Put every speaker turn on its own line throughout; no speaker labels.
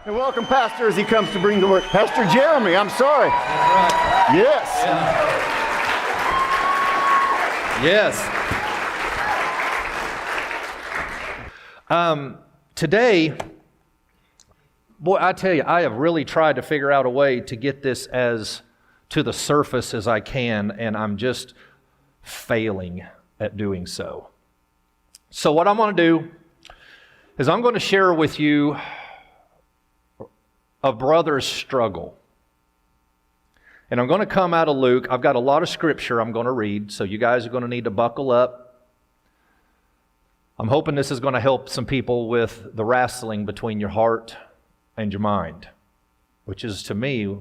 And welcome Pastor as he comes to bring the word. Pastor Jeremy, I'm sorry.
That's right.
Yes.
Yes. Today, boy, I tell you, I have really tried to figure out a way to get this as to the surface as I can, and I'm just failing at doing so. So what I'm going to do is I'm going to share with you a brother's struggle. And I'm going to come out of Luke. I've got a lot of scripture I'm going to read, so you guys are going to need to buckle up. I'm hoping this is going to help some people with the wrestling between your heart and your mind, which is, to me,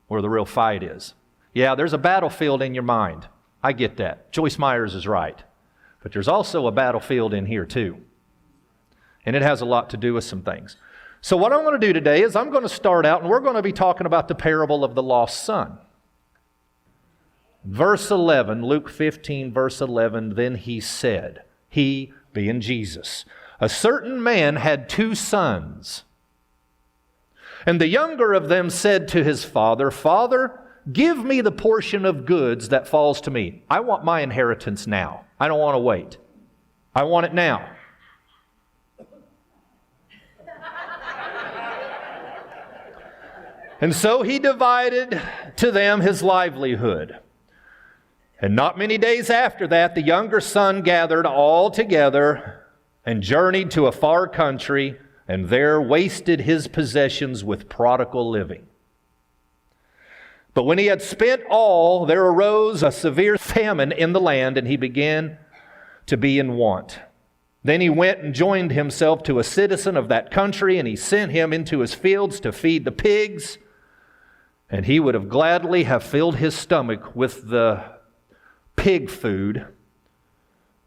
where the real fight is. Yeah, there's a battlefield in your mind. I get that. Joyce Myers is right. But there's also a battlefield in here, too. And it has a lot to do with some things. So what I'm going to do today is I'm going to start out, and we're going to be talking about the parable of the lost son. Verse 11, Luke 15, verse 11, then he said, he being Jesus, a certain man had 2 sons. And the younger of them said to his father, Father, give me the portion of goods that falls to me. I want my inheritance now. I don't want to wait. I want it now. And so he divided to them his livelihood. And not many days after that, the younger son gathered all together and journeyed to a far country, and there wasted his possessions with prodigal living. But when he had spent all, there arose a severe famine in the land, and he began to be in want. Then he went and joined himself to a citizen of that country, and he sent him into his fields to feed the pigs. And he would have gladly have filled his stomach with the pig food,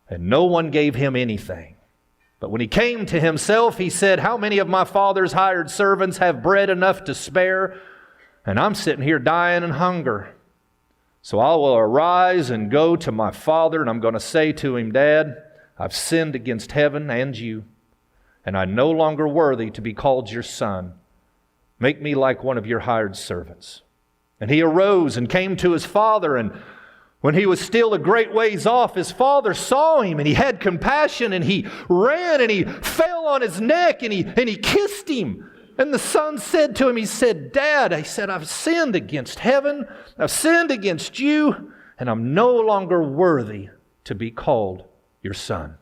and no one gave him anything. But when he came to himself, he said, how many of my father's hired servants have bread enough to spare? And I'm sitting here dying in hunger. So I will arise and go to my father, and I'm going to say to him, Dad, I've sinned against heaven and you, and I'm no longer worthy to be called your son. Make me like one of your hired servants. And he arose and came to his father, and when he was still a great ways off, his father saw him, and he had compassion, and he ran, and he fell on his neck, and he kissed him. And the son said to him, he said, Dad, I've sinned against heaven, I've sinned against you, and I'm no longer worthy to be called your son.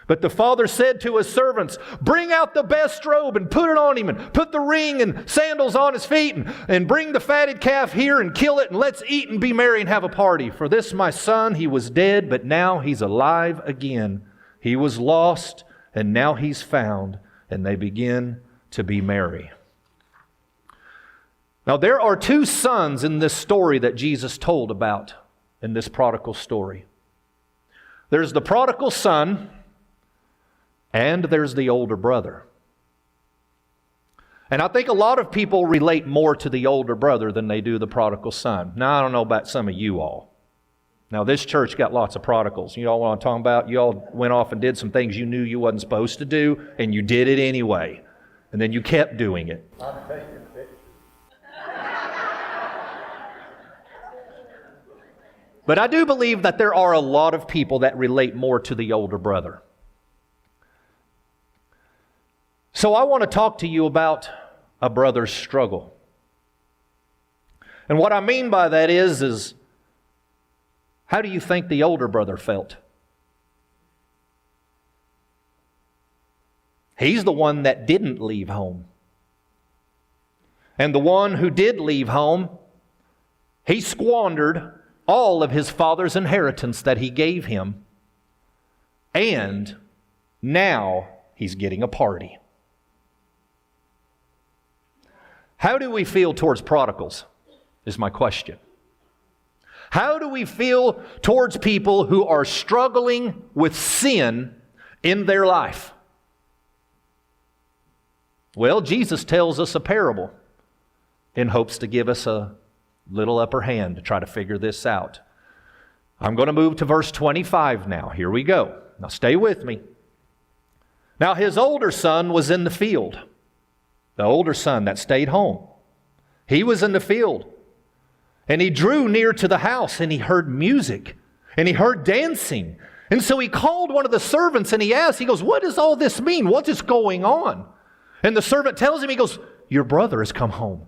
But the father said to his servants, bring out the best robe and put it on him, and put the ring and sandals on his feet, and bring the fatted calf here and kill it, and let's eat and be merry and have a party. For this my son, he was dead, but now he's alive again. He was lost, and now he's found. And they begin to be merry. Now there are 2 sons in this story that Jesus told about in this prodigal story. There's the prodigal son, and there's the older brother. And I think a lot of people relate more to the older brother than they do the prodigal son. Now, I don't know about some of you all. Now, this church got lots of prodigals. You all know what I'm talking about? You all went off and did some things you knew you wasn't supposed to do, and you did it anyway. And then you kept doing it.
I'm taking pictures.
But I do believe that there are a lot of people that relate more to the older brother. So I want to talk to you about a brother's struggle. And what I mean by that is how do you think the older brother felt? He's the one that didn't leave home. And the one who did leave home, he squandered all of his father's inheritance that he gave him. And now he's getting a party. How do we feel towards prodigals, is my question. How do we feel towards people who are struggling with sin in their life? Well, Jesus tells us a parable in hopes to give us a little upper hand to try to figure this out. I'm going to move to verse 25 now. Here we go. Now stay with me. Now his older son was in the field. the older son that stayed home, he was in the field. And he drew near to the house, and he heard music, and he heard dancing. And so he called one of the servants, and he asked, he goes, "What does all this mean? What is going on?" And the servant tells him, he goes, "Your brother has come home.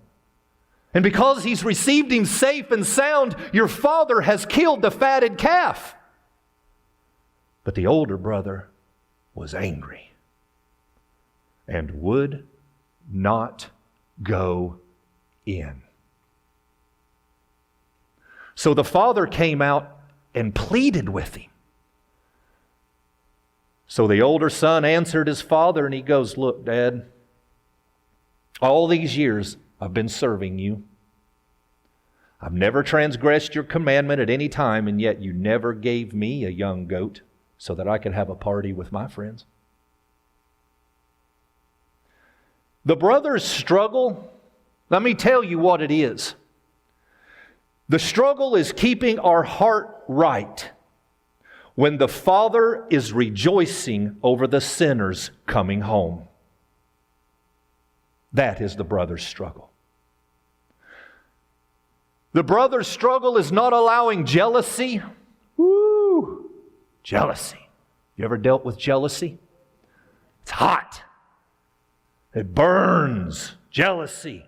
And because he's received him safe and sound, your father has killed the fatted calf." But the older brother was angry and would not go in. So the father came out and pleaded with him. So the older son answered his father, and he goes, "Look, Dad, all these years I've been serving you. I've never transgressed your commandment at any time, and yet you never gave me a young goat so that I could have a party with my friends." The brothers' struggle, let me tell you what it is. The struggle is keeping our heart right when the Father is rejoicing over the sinners coming home. That is the brother's struggle. The brother's struggle is not allowing jealousy. Woo! Jealousy. You ever dealt with jealousy? It's hot. It burns. Jealousy.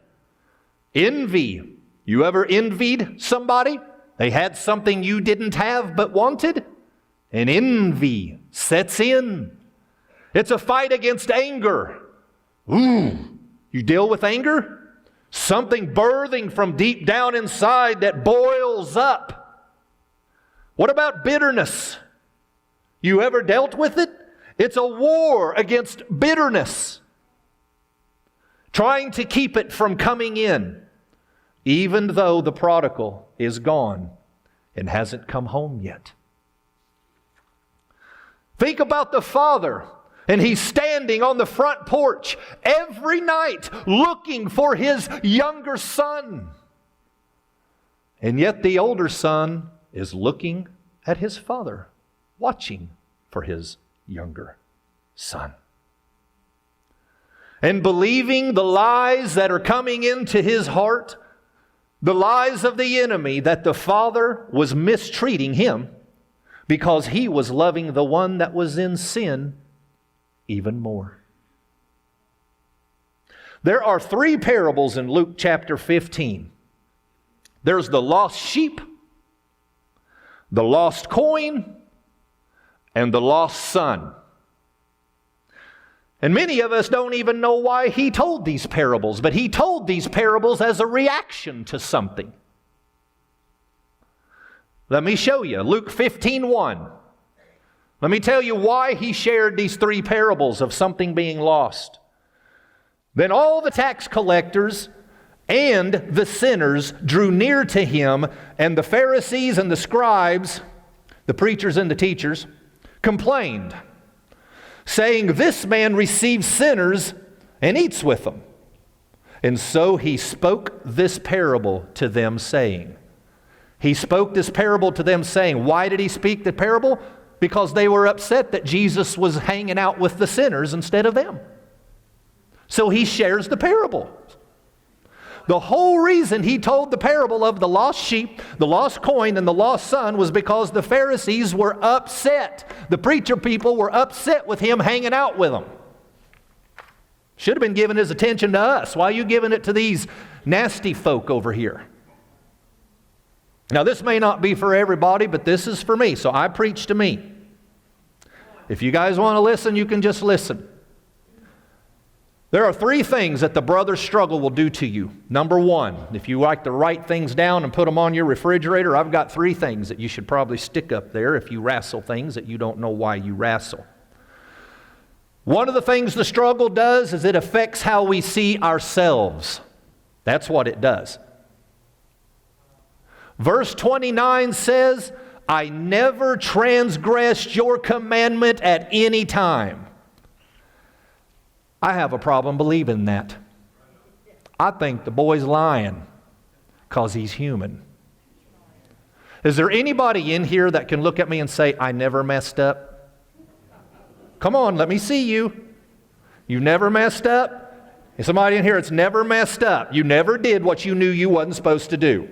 Envy. You ever envied somebody? They had something you didn't have but wanted? And envy sets in. It's a fight against anger. Ooh, you deal with anger? Something birthing from deep down inside that boils up. What about bitterness? You ever dealt with it? It's a war against bitterness. Trying to keep it from coming in, even though the prodigal is gone and hasn't come home yet. Think about the father, and he's standing on the front porch every night looking for his younger son. And yet the older son is looking at his father, watching for his younger son. And believing the lies that are coming into his heart, the lies of the enemy, that the father was mistreating him because he was loving the one that was in sin even more. There are 3 parables in Luke chapter 15. There's the lost sheep, the lost coin, and the lost son. And many of us don't even know why he told these parables, but he told these parables as a reaction to something. Let me show you. Luke 15:1. Let me tell you why he shared these 3 parables of something being lost. Then all the tax collectors and the sinners drew near to him, and the Pharisees and the scribes, the preachers and the teachers, complained, saying, "This man receives sinners and eats with them." And so he spoke this parable to them, saying, why did he speak the parable? Because they were upset that Jesus was hanging out with the sinners instead of them. So he shares the parable. The whole reason he told the parable of the lost sheep, the lost coin, and the lost son was because the Pharisees were upset. The preacher people were upset with him hanging out with them. Should have been giving his attention to us. Why are you giving it to these nasty folk over here? Now, this may not be for everybody, but this is for me, so I preach to me. If you guys want to listen, you can just listen. There are 3 things that the brother's struggle will do to you. Number 1, if you like to write things down and put them on your refrigerator, I've got 3 things that you should probably stick up there if you wrestle things that you don't know why you wrestle. One of the things the struggle does is it affects how we see ourselves. That's what it does. Verse 29 says, "I never transgressed your commandment at any time." I have a problem believing that. I think the boy's lying because he's human. Is there anybody in here that can look at me and say, "I never messed up"? Come on, let me see you. You never messed up? Is somebody in here that's never messed up? You never did what you knew you wasn't supposed to do.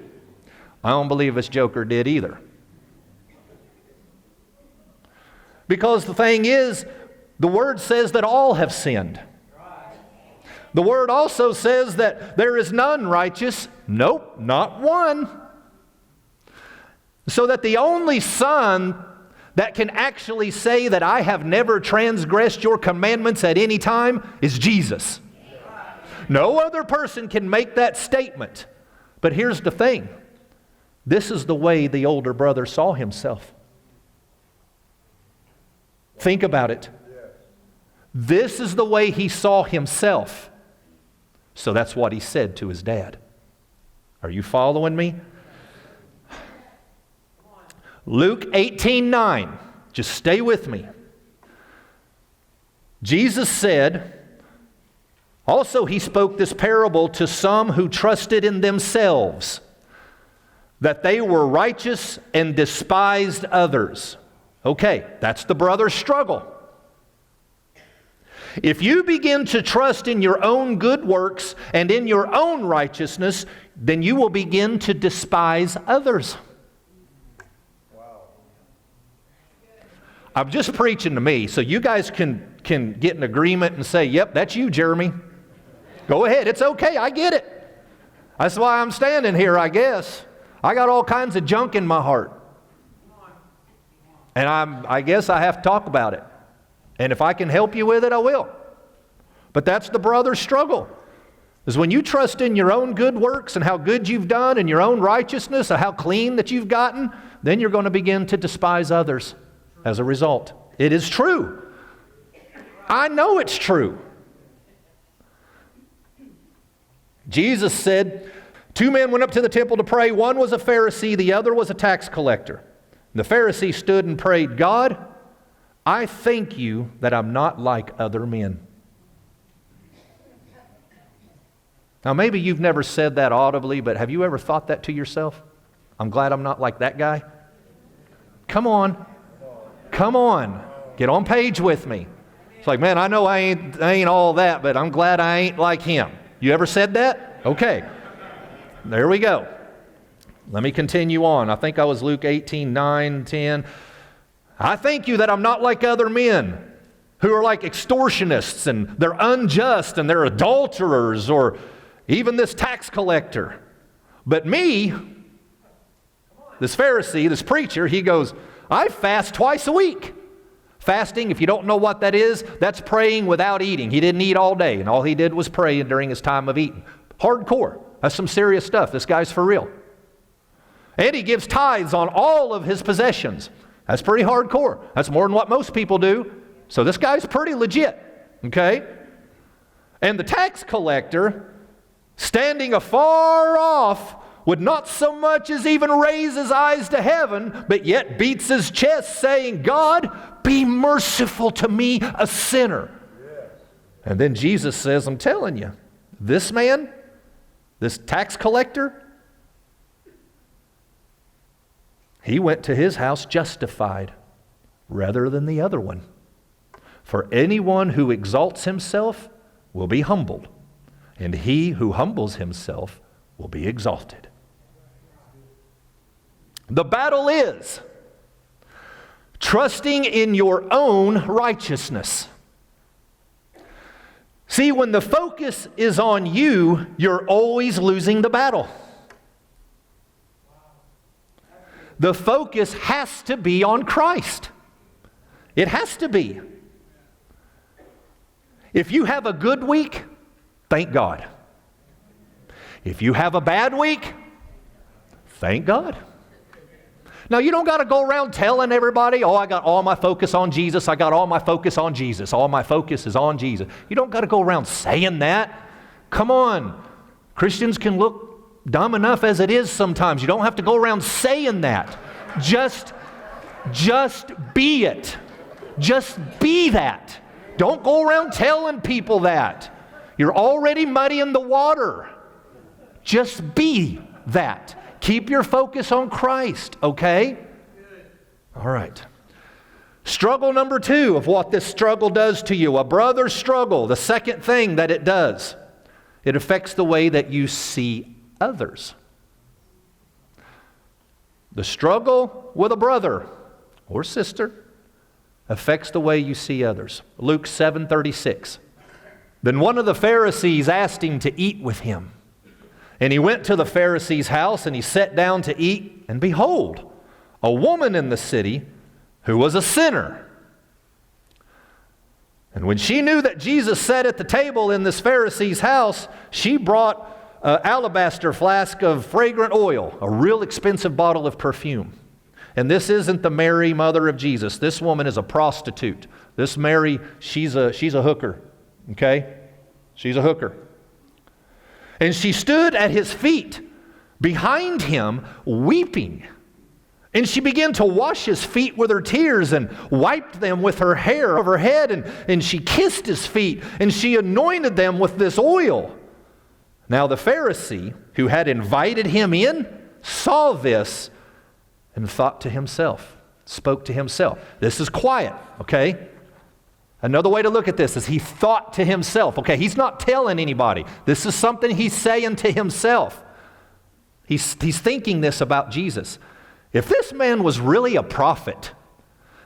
I don't believe this joker did either. Because the thing is, the Word says that all have sinned. The Word also says that there is none righteous. Nope, not one. So that the only Son that can actually say that I have never transgressed your commandments at any time is Jesus. No other person can make that statement. But here's the thing. This is the way the older brother saw himself. Think about it. This is the way he saw himself. So that's what he said to his dad. Are you following me? Luke 18:9. Just stay with me. Jesus said, also he spoke this parable to some who trusted in themselves, that they were righteous and despised others. Okay, that's the brother's struggle. If you begin to trust in your own good works and in your own righteousness, then you will begin to despise others. I'm just preaching to me, so you guys can get an agreement and say, yep, that's you, Jeremy. Go ahead, it's okay, I get it. That's why I'm standing here, I guess. I got all kinds of junk in my heart. And I guess I have to talk about it. And if I can help you with it, I will. But that's the brother's struggle. Is when you trust in your own good works and how good you've done and your own righteousness and how clean that you've gotten, then you're going to begin to despise others as a result. It is true. I know it's true. Jesus said, 2 men went up to the temple to pray. One was a Pharisee, the other was a tax collector. The Pharisee stood and prayed, God, I thank you that I'm not like other men. Now maybe you've never said that audibly, but have you ever thought that to yourself? I'm glad I'm not like that guy. Come on. Come on. Get on page with me. It's like, man, I know I ain't all that, but I'm glad I ain't like him. You ever said that? Okay. There we go. Let me continue on. I think I was Luke 18:9, 10. I thank you that I'm not like other men who are like extortionists and they're unjust and they're adulterers or even this tax collector. But me, this Pharisee, this preacher, he goes, I fast twice a week. Fasting, if you don't know what that is, that's praying without eating. He didn't eat all day, and all he did was pray during his time of eating. Hardcore. That's some serious stuff. This guy's for real. And he gives tithes on all of his possessions. That's pretty hardcore. That's more than what most people do. So this guy's pretty legit. Okay? And the tax collector, standing afar off, would not so much as even raise his eyes to heaven, but yet beats his chest, saying, God, be merciful to me, a sinner. Yes. And then Jesus says, I'm telling you, this man, this tax collector, he went to his house justified rather than the other one. For anyone who exalts himself will be humbled, and he who humbles himself will be exalted. The battle is trusting in your own righteousness. See, when the focus is on you, you're always losing the battle. The focus has to be on Christ. It has to be. If you have a good week, thank God. If you have a bad week, thank God. Now, you don't got to go around telling everybody, oh, I got all my focus on Jesus. I got all my focus on Jesus. All my focus is on Jesus. You don't got to go around saying that. Come on. Christians can look dumb enough as it is sometimes. You don't have to go around saying that. Just be it. Just be that. Don't go around telling people that. You're already muddying the water. Just be that. Keep your focus on Christ, okay? All right. Struggle number 2 of what this struggle does to you. A brother's struggle. The second thing that it does. It affects the way that you see others. The struggle with a brother or sister affects the way you see others. Luke 7:36. Then one of the Pharisees asked him to eat with him. And he went to the Pharisee's house, and he sat down to eat. And behold, a woman in the city who was a sinner. And when she knew that Jesus sat at the table in this Pharisee's house, she brought an alabaster flask of fragrant oil, a real expensive bottle of perfume. And this isn't the Mary, mother of Jesus. This woman is a prostitute. This Mary, she's a hooker, okay? She's a hooker. And she stood at his feet behind him weeping. And she began to wash his feet with her tears and wiped them with her hair of her head. And she kissed his feet and she anointed them with this oil. Now the Pharisee who had invited him in saw this and thought to himself, spoke to himself. This is quiet, okay? Another way to look at this is he thought to himself. Okay, he's not telling anybody. This is something he's saying to himself. He's thinking this about Jesus. If this man was really a prophet,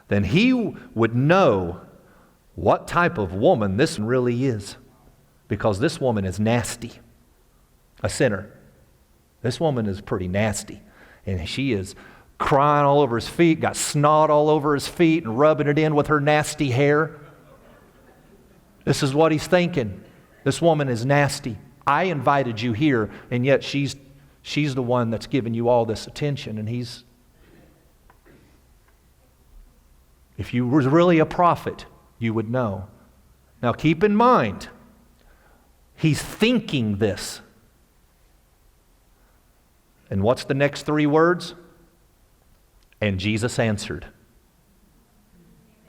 then he would know what type of woman this really is. Because this woman is nasty. A sinner. This woman is pretty nasty. And she is crying all over his feet, got snot all over his feet and rubbing it in with her nasty hair. This is what he's thinking. This woman is nasty. I invited you here, and yet she's the one that's giving you all this attention. And if you were really a prophet, you would know. Now keep in mind, he's thinking this. And what's the next three words? And Jesus answered.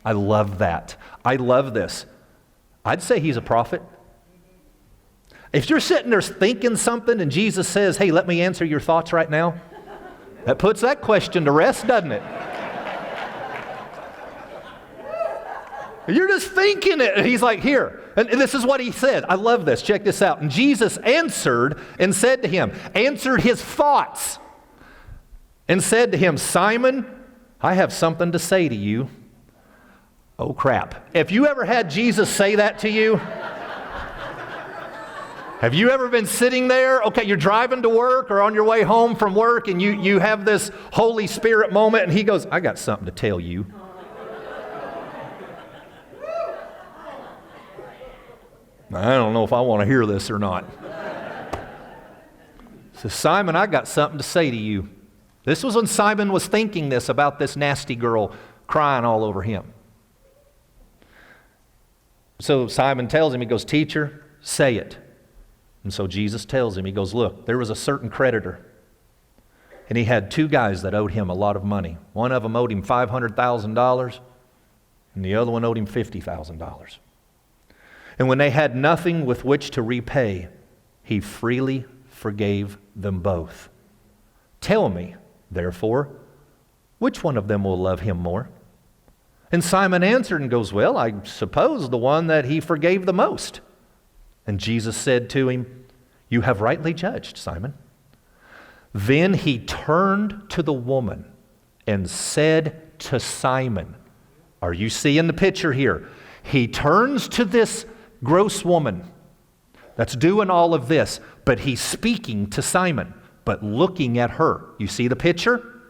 I love that. I love this. I'd say he's a prophet. If you're sitting there thinking something and Jesus says, hey, let me answer your thoughts right now, that puts that question to rest, doesn't it? You're just thinking it. And he's like, here. And this is what he said. I love this. Check this out. And Jesus answered and said to him, answered his thoughts, and said to him, Simon, I have something to say to you. Oh, crap. Have you ever had Jesus say that to you? Have you ever been sitting there? Okay, you're driving to work or on your way home from work, and you have this Holy Spirit moment, and he goes, I got something to tell you. I don't know if I want to hear this or not. So, Simon, I got something to say to you. This was when Simon was thinking this about this nasty girl crying all over him. So Simon tells him, he goes, teacher, say it. And so Jesus tells him, he goes, look, there was a certain creditor. And he had two guys that owed him a lot of money. One of them owed him $500,000, and the other one owed him $50,000. And when they had nothing with which to repay, he freely forgave them both. Tell me, therefore, which one of them will love him more? And Simon answered and goes, well, I suppose the one that he forgave the most. And Jesus said to him, you have rightly judged, Simon. Then he turned to the woman and said to Simon, are you seeing the picture here? He turns to this gross woman that's doing all of this, but he's speaking to Simon, but looking at her. You see the picture?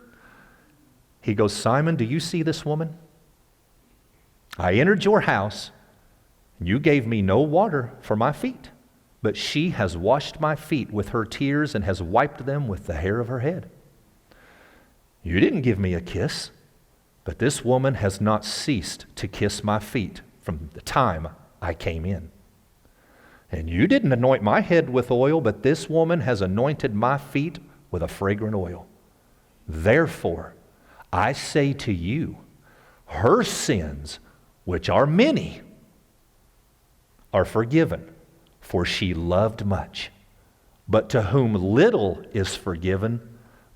He goes, Simon, do you see this woman? I entered your house, and you gave me no water for my feet, but she has washed my feet with her tears and has wiped them with the hair of her head. You didn't give me a kiss, but this woman has not ceased to kiss my feet from the time I came in. And you didn't anoint my head with oil, but this woman has anointed my feet with a fragrant oil. Therefore, I say to you, her sins, which are many, are forgiven, for she loved much. But to whom little is forgiven,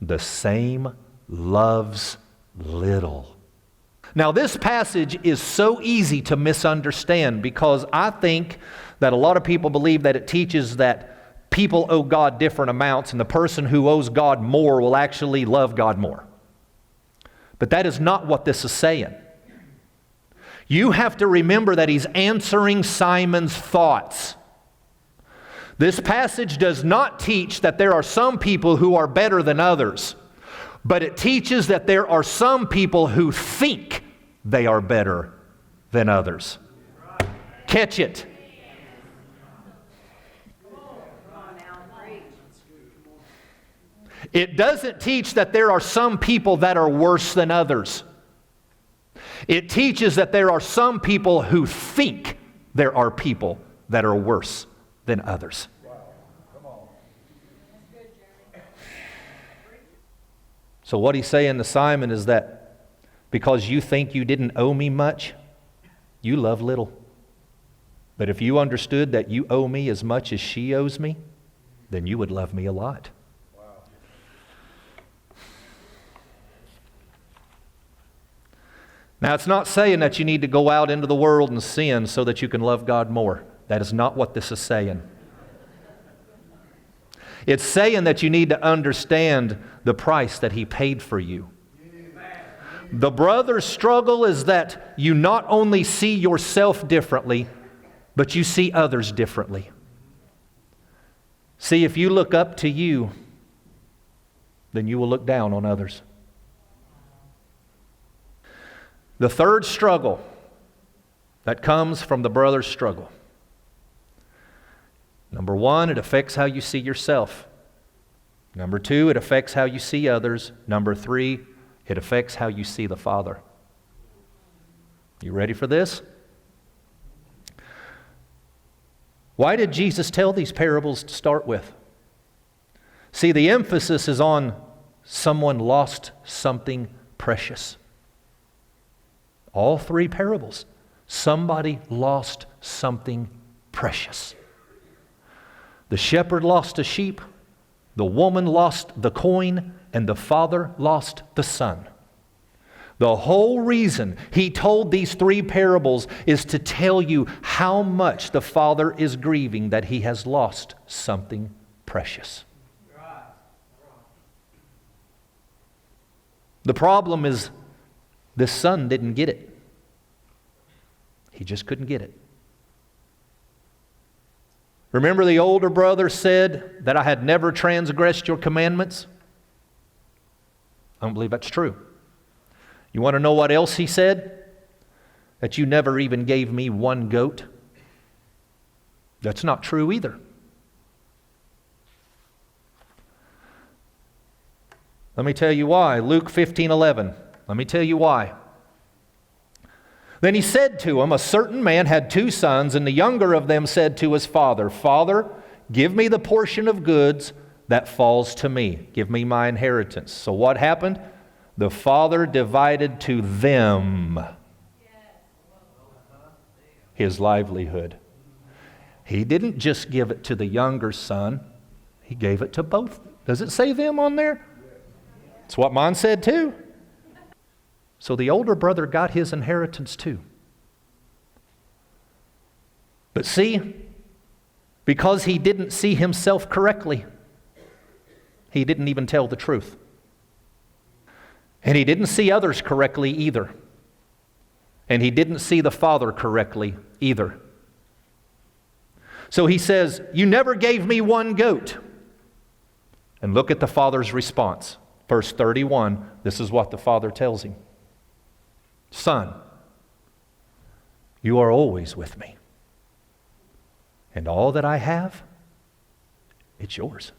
the same loves little. Now, this passage is so easy to misunderstand because I think that a lot of people believe that it teaches that people owe God different amounts, and the person who owes God more will actually love God more. But that is not what this is saying. You have to remember that he's answering Simon's thoughts. This passage does not teach that there are some people who are better than others, but it teaches that there are some people who think they are better than others. Catch it. It doesn't teach that there are some people that are worse than others. It teaches that there are some people who think there are people that are worse than others. So what he's saying to Simon is that because you think you didn't owe me much, you love little. But if you understood that you owe me as much as she owes me, then you would love me a lot. Now, it's not saying that you need to go out into the world and sin so that you can love God more. That is not what this is saying. It's saying that you need to understand the price that He paid for you. The brother's struggle is that you not only see yourself differently, but you see others differently. See, if you look up to you, then you will look down on others. The third struggle that comes from the brother's struggle. Number one, it affects how you see yourself. Number two, it affects how you see others. Number three, it affects how you see the Father. You ready for this? Why did Jesus tell these parables to start with? See, the emphasis is on someone lost something precious. All three parables, somebody lost something precious. The shepherd lost a sheep, the woman lost the coin, and the father lost the son. The whole reason he told these three parables is to tell you how much the father is grieving that he has lost something precious. The problem is this son didn't get it. He just couldn't get it. Remember the older brother said that I had never transgressed your commandments? I don't believe that's true. You want to know what else he said? That you never even gave me one goat? That's not true either. Let me tell you why. Luke 15:11. Let me tell you why. Then he said to him, a certain man had 2 sons, and the younger of them said to his father, Father, give me the portion of goods that falls to me. Give me my inheritance. So what happened? The father divided to them his livelihood. He didn't just give it to the younger son. He gave it to both. Does it say them on there? That's what mine said too. So the older brother got his inheritance too. But see, because he didn't see himself correctly, he didn't even tell the truth. And he didn't see others correctly either. And he didn't see the Father correctly either. So he says, you never gave me one goat. And look at the Father's response. Verse 31, this is what the Father tells him. Son, you are always with me. And all that I have, it's yours.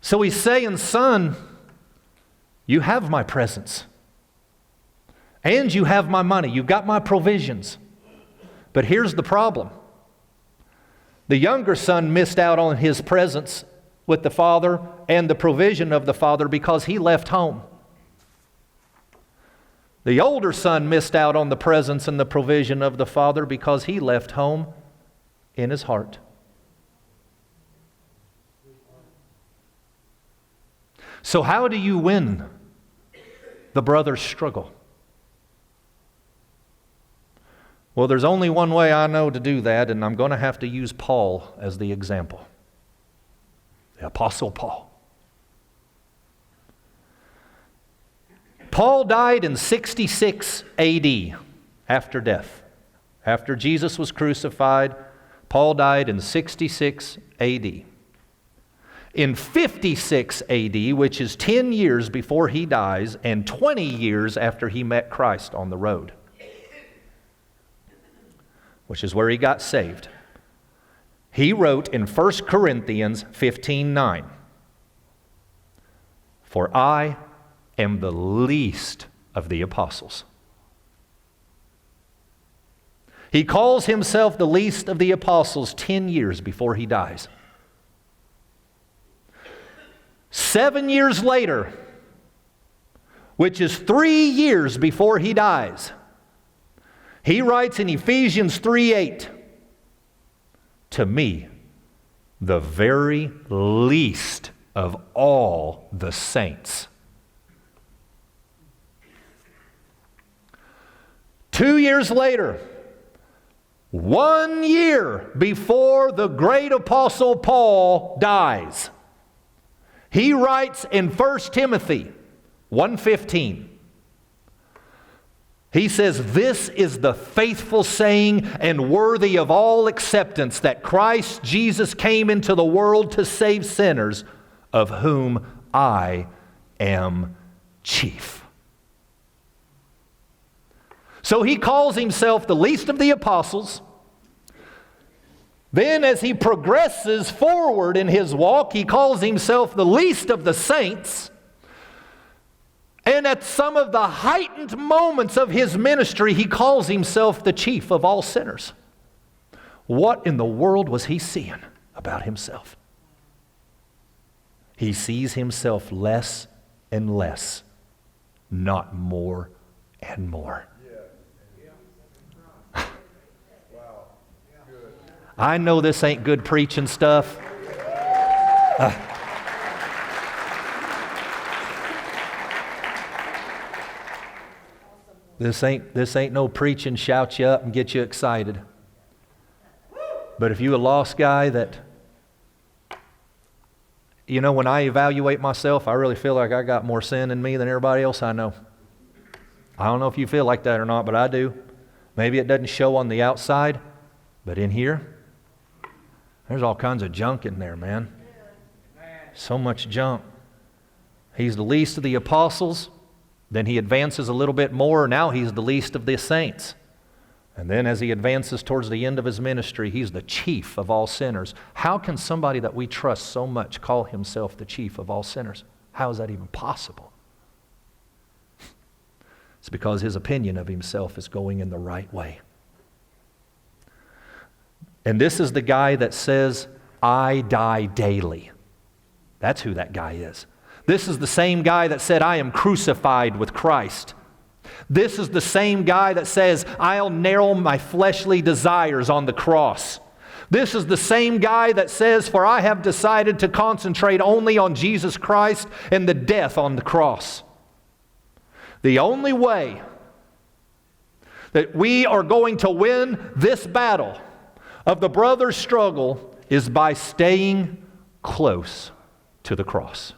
So he's saying, son, you have my presence. And you have my money. You've got my provisions. But here's the problem. The younger son missed out on his presence with the father and the provision of the father because he left home. The older son missed out on the presence and the provision of the father because he left home in his heart. So how do you win the brother's struggle? Well, there's only one way I know to do that, and I'm going to have to use Paul as the example. The Apostle Paul. Paul died in 66 AD after death. After Jesus was crucified, Paul died in 66 AD. In 56 AD, which is 10 years before he dies and 20 years after he met Christ on the road, which is where he got saved, he wrote in 1 Corinthians 15:9, "For I am the least of the apostles." He calls himself the least of the apostles 10 years before he dies. 7 years later, which is 3 years before he dies, he writes in Ephesians 3:8, "To me, the very least of all the saints." 2 years later, 1 year before the great apostle Paul dies, he writes in 1 Timothy 1:15, he says, "This is the faithful saying and worthy of all acceptance, that Christ Jesus came into the world to save sinners, of whom I am chief." So he calls himself the least of the apostles. Then as he progresses forward in his walk, he calls himself the least of the saints. And at some of the heightened moments of his ministry, he calls himself the chief of all sinners. What in the world was he seeing about himself? He sees himself less and less, not more and more. I know this ain't good preaching stuff. This ain't no preaching, shout you up and get you excited. But if you a lost guy that, when I evaluate myself, I really feel like I got more sin in me than everybody else I know. I don't know if you feel like that or not, but I do. Maybe it doesn't show on the outside, but in here, there's all kinds of junk in there, man. So much junk. He's the least of the apostles. Then he advances a little bit more. Now he's the least of the saints. And then as he advances towards the end of his ministry, he's the chief of all sinners. How can somebody that we trust so much call himself the chief of all sinners? How is that even possible? It's because his opinion of himself is going in the right way. And this is the guy that says, "I die daily." That's who that guy is. This is the same guy that said, "I am crucified with Christ." This is the same guy that says, "I'll narrow my fleshly desires on the cross." This is the same guy that says, "For I have decided to concentrate only on Jesus Christ and the death on the cross." The only way that we are going to win this battle of the brother's struggle is by staying close to the cross.